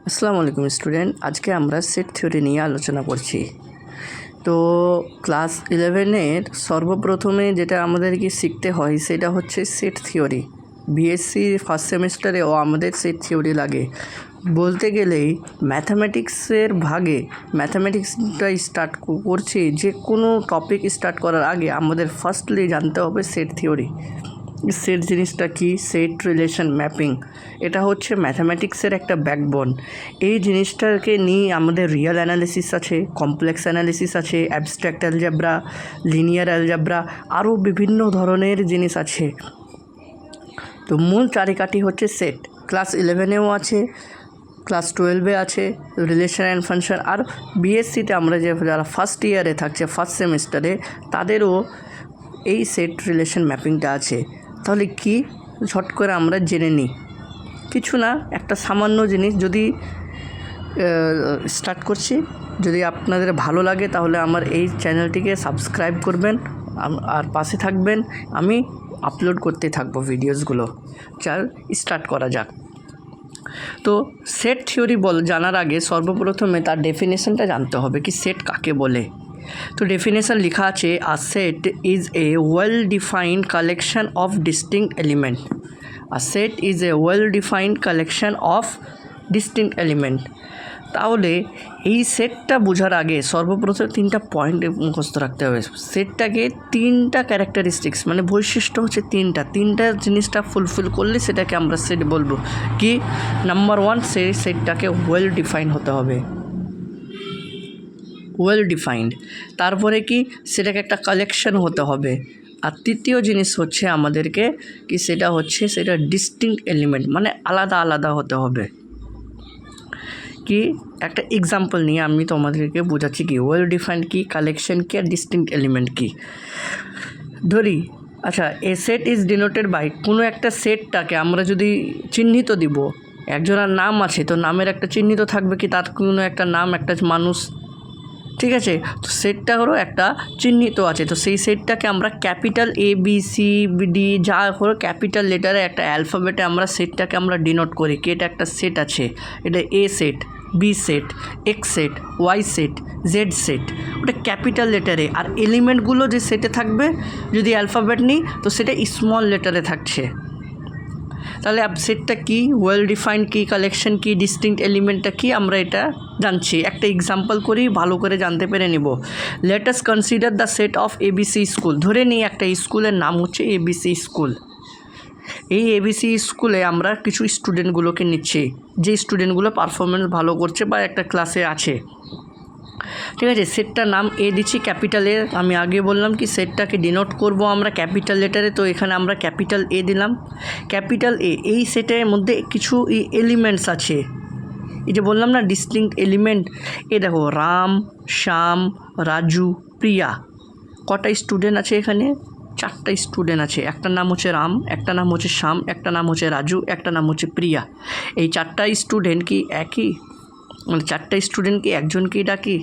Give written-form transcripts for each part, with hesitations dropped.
আসসালামু আলাইকুম স্টুডেন্ট, আজকে আমরা সেট থিওরি নিয়ে আলোচনা করছি। তো ক্লাস 11-এর সর্বপ্রথমে যেটা আমাদেরকে শিখতে হয় সেটা হচ্ছে সেট থিওরি। বিএসসি ফার্স্ট সেমিস্টারেও আমাদের সেট থিওরি লাগে। বলতে গেলেই ম্যাথামেটিক্সের ভাগে ম্যাথামেটিক্সটা স্টার্ট করছি, যে কোনো টপিক স্টার্ট করার আগে আমাদের ফার্স্টলি জানতে হবে সেট থিওরি। সেট জিনিসটা কি? সেট রিলেশন ম্যাপিং, এটা হচ্ছে ম্যাথামেটিক্সের একটা ব্যাকবোন। এই জিনিসটাকে নিয়ে আমাদের রিয়েল অ্যানালিসিস আছে, কমপ্লেক্স অ্যানালিসিস আছে, অ্যাবস্ট্রাক্ট অ্যালজেব্রা, লিনিয়ার অ্যালজেব্রা, আরও বিভিন্ন ধরনের জিনিস আছে। তো মূল চারিকাঠি হচ্ছে সেট। ক্লাস 11-এও আছে, ক্লাস 12-এ আছে রিলেশন অ্যান্ড ফাংশন। আর বিএসসিতে আমরা যারা ফার্স্ট ইয়ারে থাকছে, ফার্স্ট সেমিস্টারে, তাদেরও এই সেট রিলেশন ম্যাপিংটা আছে। তাহলে কি ঝট করে আমরা জেনে নিই। কিছু না, একটা সামান্য জিনিস। যদি স্টার্ট করছি, যদি আপনাদের ভালো লাগে তাহলে আমার এই চ্যানেলটিকে সাবস্ক্রাইব করবেন আর পাশে থাকবেন। আমি আপলোড করতে থাকবো ভিডিওসগুলো। চল স্টার্ট করা যাক। তো সেট থিওরি জানার আগে সর্বপ্রথমে তার ডেফিনেশনটা জানতে হবে, কি সেট কাকে বলে। তো ডেফিনেশন লেখা আছে, a set is a well defined collection of distinct element. A set is a well defined collection of distinct element. তাহলে এই সেটটা বোঝার আগে সর্বপ্রথম 3টা পয়েন্ট মুখস্থ রাখতে হবে। সেটটাকে 3টা ক্যারেক্টারিস্টিক্স, মানে বৈশিষ্ট্য হচ্ছে 3টা জিনিসটা ফুলফিল করলে সেটাকে আমরা সেট বলবো। কি? নাম্বার 1, সেই সেটটাকে ওয়েল ডিফাইন্ড হতে হবে, ওয়েল ডিফাইন্ড। তারপরে কি? সেটাকে একটা কালেকশন হতে হবে। আর তৃতীয় জিনিস হচ্ছে আমাদেরকে কি, সেটা ডিস্টিংক্ট এলিমেন্ট, মানে আলাদা আলাদা হতে হবে। কি? একটা এক্সাম্পল নিয়ে আমি তোমাদেরকে বোঝাচ্ছি কি ওয়েল ডিফাইন্ড কি, কালেকশন কি, আর ডিস্টিংক্ট এলিমেন্ট কি। ধরি, আচ্ছা, এ সেট ইজ ডিনোটেড বাই, কোনো একটা সেটটাকে আমরা যদি চিহ্নিত দিব, একজনের নাম আছে তো নামের একটা চিহ্নিত থাকবে, কি তার কোনো একটা নাম, একটা মানুষ, ঠিক আছে। তো সেটটা হলো একটা চিহ্নিত আছে, তো সেই সেটটাকে আমরা ক্যাপিটাল ABCD যা হলো ক্যাপিটাল লেটারে একটা অ্যালফাবেটে আমরা সেটটাকে আমরা ডিনোট করি কি এটা একটা সেট আছে, এটা A set, B set, X set, Y set, Z set, ওটা ক্যাপিটাল লেটারে। আর এলিমেন্টগুলো যে সেটে থাকবে, যদি অ্যালফাবেট নিই তো সেটা স্মল লেটারে থাকছে। তাহলে সেটটা কি, ওয়েল ডিফাইন্ড কি, কালেকশন কি, ডিস্টিংক্ট এলিমেন্টটা কি, আমরা এটা জানছি। একটা এক্সাম্পল করি, ভালো করে জানতে পেরে নিব। Late us consider the set of ABC school. ধরে নিই একটা স্কুলের নাম হচ্ছে ABC স্কুল। এই ABC স্কুলে আমরা কিছু স্টুডেন্টগুলোকে নিচ্ছি, যে স্টুডেন্টগুলো পারফরমেন্স ভালো করছে বা একটা ক্লাসে আছে, ঠিক আছে। সেটটার নাম A দিচ্ছি, ক্যাপিটাল A। আমি আগে বললাম কি সেটটাকে ডিনোট করব আমরা ক্যাপিটাল লেটারে, তো এখানে আমরা ক্যাপিটাল A দিলাম। ক্যাপিটাল A, এই সেটের মধ্যে কিছু এলিমেন্টস আছে, এই যে বললাম না ডিস্টিংক্ট এলিমেন্ট। এ দেখো, রাম, শ্যাম, রাজু, প্রিয়া। কটা স্টুডেন্ট আছে এখানে? 4টা স্টুডেন্ট আছে। একটা নাম হচ্ছে রাম, একটা নাম হচ্ছে শ্যাম, একটা নাম হচ্ছে রাজু, একটা নাম হচ্ছে প্রিয়া। এই 4টা স্টুডেন্ট কি একই? মানে 4টা স্টুডেন্ট কি একজনকেই ডাকি?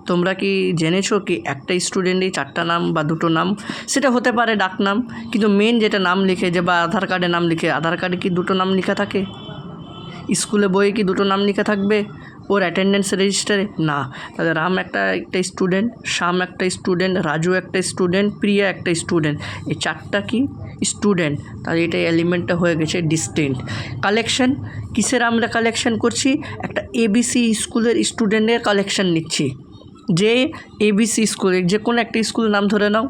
তোমরা কি জেনেছো কি একটা স্টুডেন্টই 4টা নাম বা 2টো নাম? সেটা হতে পারে ডাক নাম, কিন্তু মেন যেটা নাম লিখে যে বা আধার কার্ডে নাম লিখে, আধার কার্ডে কি 2টো নাম লেখা থাকে? স্কুলে বইয়ে কি 2টো নাম লেখা থাকবে ওর অ্যাটেন্ডেন্স রেজিস্টারে? না। তাহলে রাম একটা স্টুডেন্ট, শ্যাম একটা স্টুডেন্ট, রাজু একটা স্টুডেন্ট, প্রিয়া একটা স্টুডেন্ট। এই 4টা কি স্টুডেন্ট। তাহলে এটা এলিমেন্টটা হয়ে গেছে ডিস্টিংক্ট। কালেকশন, কিসের আমরা কালেকশন করছি? একটা ABC স্কুলের স্টুডেন্টের কালেকশন নিচ্ছি। যে ABC স্কুলের যে কোনো একটা স্কুলের নাম ধরে নাও,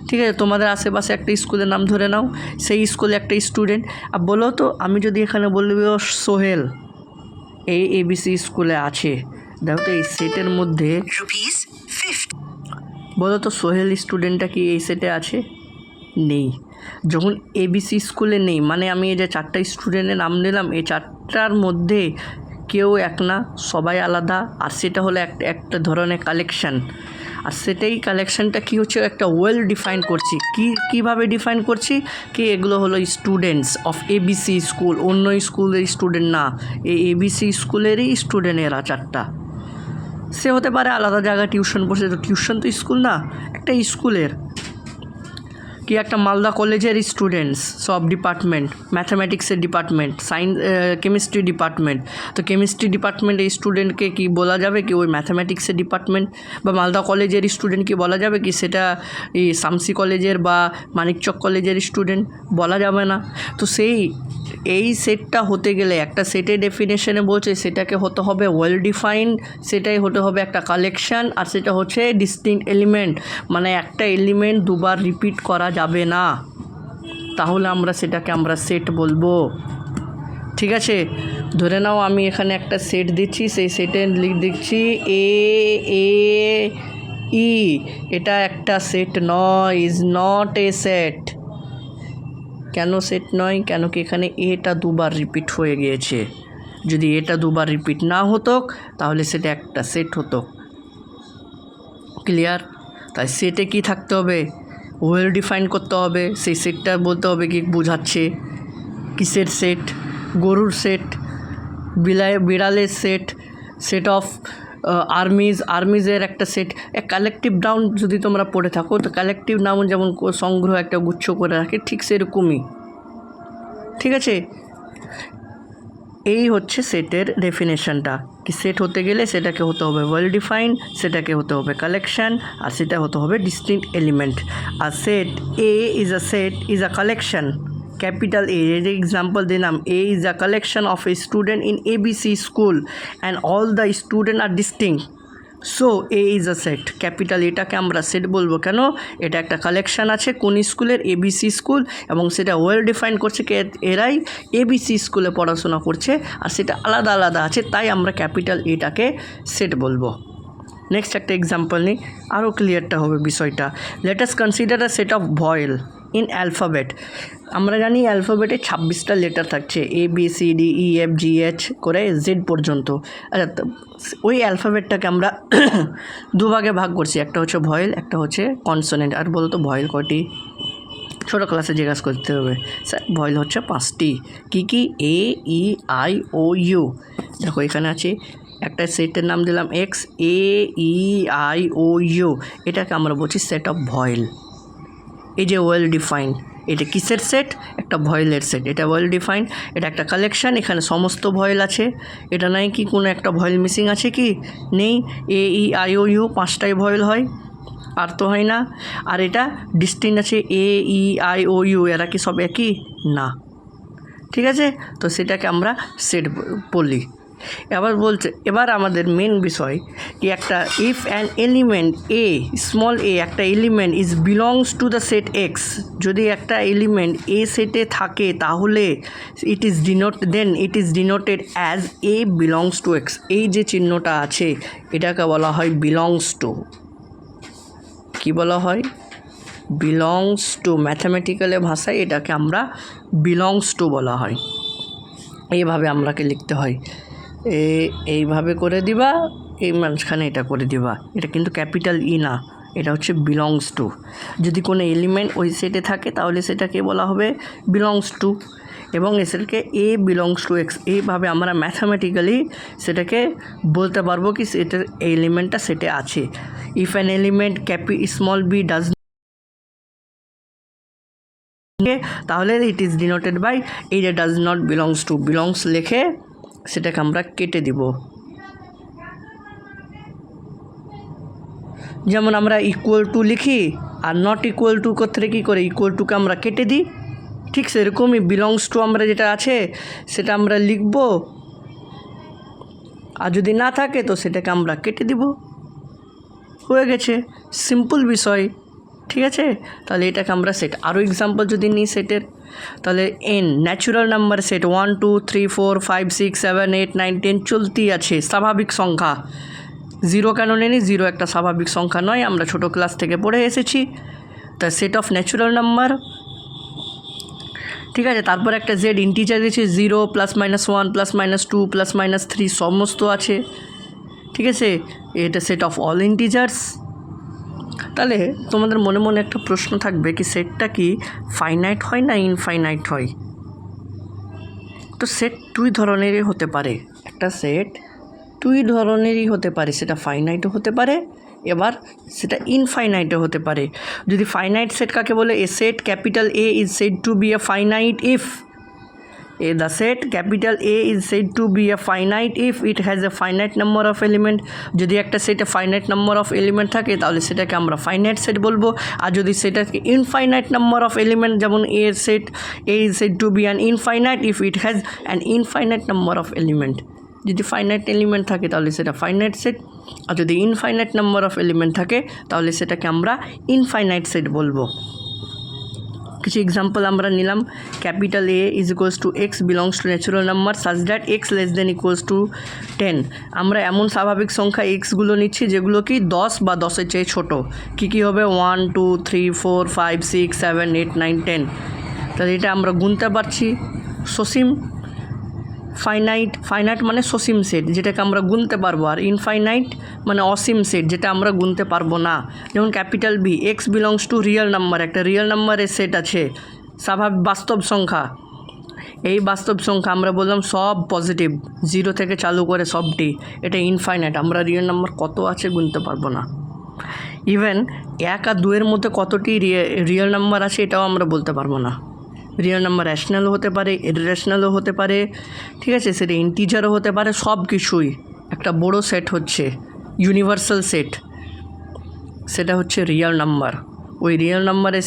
ঠিক আছে, তোমাদের আশেপাশে একটা স্কুলের নাম ধরে নাও, সেই স্কুলে একটা স্টুডেন্ট। আর বলো তো, আমি যদি এখানে বলবো সোহেল এই ABC স্কুলে আছে, দেখো তো এই সেটের মধ্যে বলো তো সোহেল স্টুডেন্টটা কি এই সেটে আছে? নেই। যখন ABC স্কুলে নেই, মানে আমি এই যে 4টা স্টুডেন্টের নাম নিলাম, এই 4টার মধ্যে কেউ এক না, সবাই আলাদা। আর সেটা হলো একটা ধরনের কালেকশন। আর সেটাই কালেকশনটা কি হচ্ছে, একটা ওয়েল ডিফাইন করছি। কীভাবে ডিফাইন করছি? কি এগুলো হলো স্টুডেন্টস অফ ABC স্কুল, অন্য স্কুলের স্টুডেন্ট না, এই ABC স্কুলেরই স্টুডেন্ট এরা 4টা। সে হতে পারে আলাদা জায়গায় টিউশন পড়ছে, তো টিউশন তো স্কুল না, একটা স্কুলের। কি কি একটা মালদা কলেজের স্টুডেন্টস সব ডিপার্টমেন্ট, ম্যাথামেটিক্সের ডিপার্টমেন্ট, সায়েন্স কেমিস্ট্রি ডিপার্টমেন্ট, তো কেমিস্ট্রি ডিপার্টমেন্টের স্টুডেন্টকে কি বলা যাবে কি ওই ম্যাথামেটিক্সের ডিপার্টমেন্ট, বা মালদা কলেজের স্টুডেন্ট কি বলা যাবে কি সেটা এই শামসি কলেজের বা মানিকচক কলেজের স্টুডেন্ট? বলা যাবে না। তো এই সেটটা হতে গেলে একটা সেটের ডেফিনেশনে বলছে সেটাকে হতে হবে ওয়েল ডিফাইন্ড, সেটাই হতে হবে একটা কালেকশন, আর সেটা হচ্ছে ডিস্টিংক্ট এলিমেন্ট, মানে একটা এলিমেন্ট দুবার রিপিট করা যাবে না, তাহলে সেটাকে আমরা সেট বলবো। ঠিক আছে, ধরে নাও আমি এখানে একটা সেট দিচ্ছি, সেই সেটে দিচ্ছি এ এ ই, এটা একটা সেট নয়, ইজ নট এ সেট। কেন সেট নয়? কেন কি এখানে এটা দুবার রিপিট হয়ে গিয়েছে, যদি এটা দুবার রিপিট না হতো তাহলে সেটা একটা সেট হতো। ক্লিয়ার? তাই সেটে কি থাকতে হবে? ওয়েল ডিফাইন করতে হবে। সেই সেটটা বলতে হবে কি বোঝাচ্ছে, কিসের সেট? গরুর সেট, বিড়ালের সেট, সেট অফ আর্মিজের একটা সেট। কালেকটিভ নাউন যদি তোমরা পড়ে থাকো, তো কালেকটিভ নাউন যেমন সংগ্রহ একটা গুচ্ছ করে রাখে, ঠিক সেরকমই। ঠিক আছে, এই হচ্ছে সেটের ডেফিনেশনটা, কি সেট হতে গেলে সেটাকে হতে হবে ওয়েল ডিফাইন্ড, সেটাকে হতে হবে কালেকশন, আর সেটা হতে হবে ডিস্টিংক্ট এলিমেন্ট। আর set A is a collection, capital A, এর এক্সাম্পল দিলাম, A is a collection of a student in ABC school and all the student are distinct, so A is a set. Capital এটাকে আমরা set বলবো কেন? এটা একটা collection আছে কোন স্কুলের? ABC স্কুল, এবং সেটা ওয়েল ডিফাইন করছে কে? এরাই ABC স্কুলে পড়াশোনা করছে, আর সেটা আলাদা আলাদা আছে, তাই আমরা ক্যাপিটাল এটাকে সেট বলবো। নেক্সট একটা এক্সাম্পল নিই, আরও ক্লিয়ারটা হবে বিষয়টা। Let us consider a set of vowel in alphabet. আমরা জানি অ্যালফাবেটে 26টা লেটার থাকছে, ABCDEFGH করে Z পর্যন্ত। আচ্ছা, ওই অ্যালফাবেটটাকে আমরা দুভাগে ভাগ করছি, একটা হচ্ছে ভয়েল, একটা হচ্ছে কনসোনেন্ট। আর বলতো ভয়েল কটি? ছোটো ক্লাসে জিজ্ঞাসা করতে হবে, স্যার ভয়েল হচ্ছে 5টি। কী কী? AEIOU। দেখো এখানে আছে একটা সেটের নাম দিলাম X, AEIOU, এটাকে আমরা বলছি সেট অফ ভয়েল। এই যে ওয়েল ডিফাইন্ড, এটা কিসের সেট? একটা ভয়েলের সেট। এটা ওয়েল ডিফাইন্ড, এটা একটা কালেকশান, এখানে সমস্ত ভয়েল আছে। এটা নাই কি কোনো একটা ভয়েল মিসিং আছে কি? নেই। AEIOU 5টাই ভয়েল হয়, আর তো হয় না। আর এটা ডিস্টিংক্ট আছে AEIOU, এরা কি সব একই? না। ঠিক আছে, তো সেটাকে আমরা সেট বলি। এবার আমাদের মেন বিষয় কি, একটা if an element A, small A, একটা element is belongs to the set X, যদি একটা এলিমেন্ট এ সেটে থাকে তাহলে it is denoted as A belongs to X. এই যে চিহ্নটা আছে এটাকে বলা হয় বিলংস টু। কি বলা হয়? Belongs to. ম্যাথামেটিক্যালের ভাষায় এটাকে আমরা বিলংস টু বলা হয়। এইভাবে আমরাকে লিখতে হয়, এইভাবে করে দিবা, এই মাঝখানে এটা করে দিবা। এটা কিন্তু ক্যাপিটাল ই না, এটা হচ্ছে বিলংস টু। যদি কোনো এলিমেন্ট ওই সেটে থাকে তাহলে সেটাকে বলা হবে বিলংস টু, এবং এসেটকে এ বিলংস টু এক্স। এইভাবে আমরা ম্যাথামেটিক্যালি সেটাকে বলতে পারবো কি সেটার এলিমেন্টটা সেটে আছে। If an element small b does, তাহলে ইট ইজ ডিনোটেড বাই এই যে does not belongs to, belongs লিখে সেটাকে আমরা কেটে দিব। যেমন আমরা ইকুয়াল টু লিখি, আর নট ইকুয়াল টু করতে কী করে? ইকুয়াল টুকে আমরা কেটে দিই। ঠিক সেরকমই বিলংস টু আমরা যেটা আছে সেটা আমরা লিখব, আর যদি না থাকে তো সেটাকে আমরা কেটে দিব। হয়ে গেছে, সিম্পল বিষয়। ঠিক আছে, তাহলে এটাকে আমরা সেট। আরও এক্সাম্পল যদি নিই সেটের, তাহলে এন ন্যাচুরাল নাম্বার সেট 1 2 3 4 5 6 7 8 9 10 চলতি আছে, স্বাভাবিক সংখ্যা। 0 কেন নেই? 0 একটা স্বাভাবিক সংখ্যা নয়, আমরা ছোটো ক্লাস থেকে পড়ে এসেছি। তা সেট অফ ন্যাচুরাল নাম্বার। ঠিক আছে, তারপর একটা জেড ইন্টিজার দিয়েছে, 0 +-1 +-2 +-3 সমস্ত আছে। ঠিক আছে, এটা সেট অফ অল ইন্টিজার্স। তাহলে তোমাদের মনে মনে একটা প্রশ্ন থাকবে কি সেটটা কি ফাইনাইট হয় না ইনফাইনাইট হয়? তো সেট দুই ধরনেরই হতে পারে, একটা সেট দুই ধরনেরই হতে পারে, সেটা ফাইনাইটও হতে পারে এবার সেটা ইনফাইনাইটে হতে পারে। যদি ফাইনাইট সেট কাকে বলে, a set capital A is said to be a finite if the set capital A is said to be a finite if it has a finite number of element। যদি একটা সেটে finite number of element থাকে তাহলে সেটাকে আমরা finite set বলবো। আর যদি সেটাকে ইনফাইনাইট নাম্বার অফ এলিমেন্ট, যেমন a set A is said to be an infinite if it has an infinite number of element. যদি ফাইনাইট এলিমেন্ট থাকে তাহলে সেটা ফাইনাইট সেট, আর যদি ইনফাইনাইট নাম্বার অফ এলিমেন্ট থাকে তাহলে সেটাকে আমরা ইনফাইনাইট সেট বলবো। কিছু এক্সাম্পল আমরা নিলাম। Capital A is equals to x belongs two natural number such that x less than equals to 10। আমরা এমন স্বাভাবিক সংখ্যা এক্সগুলো নিচ্ছি যেগুলো কি 10 বা 10-এর চেয়ে ছোটো। কী হবে, 1 2 3 4 5 6 7 8 9 10। তাহলে এটা আমরা গুনতে পারছি। সসীম ফাইনাইট মানে সসীম সেট, যেটাকে আমরা গুনতে পারবো, আর ইনফাইনাইট মানে অসীম সেট, যেটা আমরা গুনতে পারবো না। যেমন capital B, X belongs to real number, একটা রিয়েল নাম্বারের সেট আছে, স্বাভাবিক বাস্তব সংখ্যা। এই বাস্তব সংখ্যা আমরা বললাম সব পজিটিভ, 0 থেকে চালু করে সবটি। এটা ইনফাইনাইট, আমরা রিয়েল নাম্বার কত আছে গুনতে পারবো না। ইভেন 1 আর 2-এর মধ্যে কতটি রিয়েল নাম্বার আছে এটাও আমরা বলতে পারবো না। রিয়েল নাম্বার র্যাশনালও হতে পারে, ইররেশনালও হতে পারে, ঠিক আছে, সেটা ইন্টিজারও হতে পারে, সব কিছুই একটা বড় সেট হচ্ছে ইউনিভার্সাল সেট, সেটা হচ্ছে রিয়েল নাম্বার। ওই রিয়েল নাম্বারের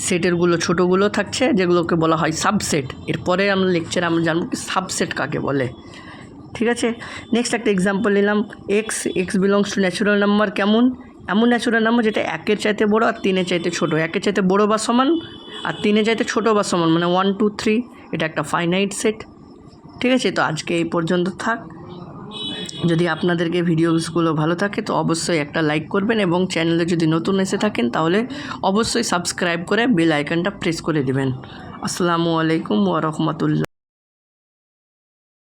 সেটেরগুলো ছোটোগুলো থাকছে যেগুলোকে বলা হয় সাবসেট। এরপরে আমরা লেকচারে আমরা জানবো কি সাবসেট কাকে বলে। ঠিক আছে, নেক্সট একটা এক্সাম্পল নিলাম। X belongs two natural number, কেমন, এমন ন্যাচুরাল নাম্বার যেটা 1-এর চাইতে বড়ো আর 3-এর চাইতে ছোটো, 1-এর চাইতে বড়ো বা সমান আর 3-এর চাইতে ছোটো বা সমান, মানে 1 2 3। এটা একটা ফাইনাইট সেট। ঠিক আছে, তো আজকে এই পর্যন্ত থাক। যদি আপনাদেরকে ভিডিওসগুলো ভালো থাকে তো অবশ্যই একটা লাইক করবেন, এবং চ্যানেলে যদি নতুন এসে থাকেন তাহলে অবশ্যই সাবস্ক্রাইব করে বেল আইকনটা প্রেস করে দেবেন। আসসালামু আলাইকুম ওয়া রাহমাতুল্লাহ।